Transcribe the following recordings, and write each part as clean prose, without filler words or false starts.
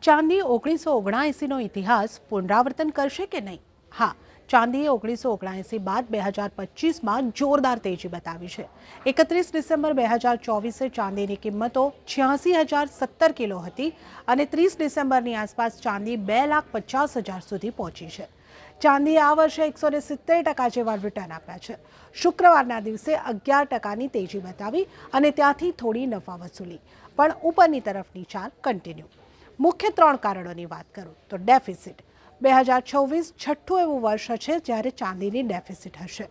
ચાંદી 1979નો ઇતિહાસ પુનરાવર્તન કરશે કે નહીં? હા, ચાંદીએ 1979 બાદ 2025માં જોરદાર તેજી બતાવી છે। 31 ડિસેમ્બર 2024 ચાંદીની કિંમતો 86,017 કિલો હતી અને 30 ડિસેમ્બરની આસપાસ ચાંદી 2,50,000 સુધી પહોંચી છે। ચાંદીએ આ વર્ષે 170% જેવા રિટર્ન આપ્યા છે। શુક્રવારના દિવસે 11%ની તેજી બતાવી અને ત્યાંથી થોડી નફા વસૂલી, પણ ઉપરની તરફની ચાલ કન્ટિન્યુ। મુખ્ય 3 કારણોની વાત કરું તો ડેફિસિટ 2026 છઠ્ઠું એવું વર્ષ છે જ્યારે ચાંદીની ડેફિસિટ હશે।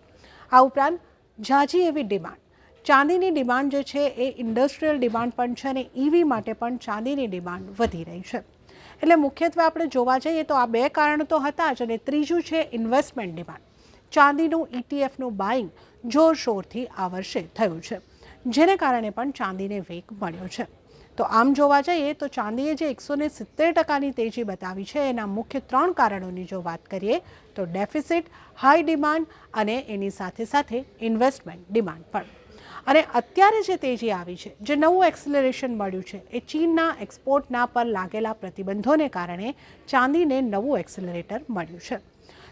આ ઉપરાંત ઝાઝી એવી ડિમાન્ડ, ચાંદીની ડિમાન્ડ જે છે એ ઇન્ડસ્ટ્રીયલ ડિમાન્ડ પણ છે અને ઈવી માટે પણ ચાંદીની ડિમાન્ડ વધી રહી છે। એટલે મુખ્યત્વે આપણે જોવા જઈએ તો આ 2 કારણો તો હતા જ, અને ત્રીજું છે ઇન્વેસ્ટમેન્ટ ડિમાન્ડ। ચાંદીનું ઇટીએફનું બાઇંગ જોરશોરથી આ વર્ષે થયું છે, જેને કારણે પણ ચાંદીને વેગ મળ્યો છે। તો આમ જોવા જઈએ તો ચાંદીએ જે 170%ની તેજી બતાવી છે એના મુખ્ય 3 કારણોની જો વાત કરીએ તો ડેફિસિટ, હાઈ ડિમાન્ડ અને એની સાથે સાથે ઇન્વેસ્ટમેન્ટ ડિમાન્ડ પણ। અને અત્યારે જે તેજી આવી છે, જે નવું એક્સેલરેશન મળ્યું છે, એ ચીનના એક્સપોર્ટના પર લાગેલા પ્રતિબંધોને કારણે ચાંદીને નવું એક્સેલરેટર મળ્યું છે।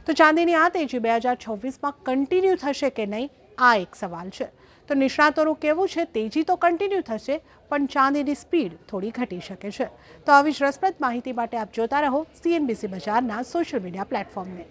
તો ચાંદીની આ તેજી 2026માં કન્ટિન્યુ થશે કે નહીં, આ એક સવાલ છે। તો નિષ્ણાતોનું કહેવું છે તેજી તો કન્ટિન્યુ થશે, પણ ચાંદીની સ્પીડ થોડી ઘટી શકે છે। તો આવી જ રસપ્રદ માહિતી માટે આપ જોતા રહો CNBC બજારના સોશિયલ મીડિયા પ્લેટફોર્મને।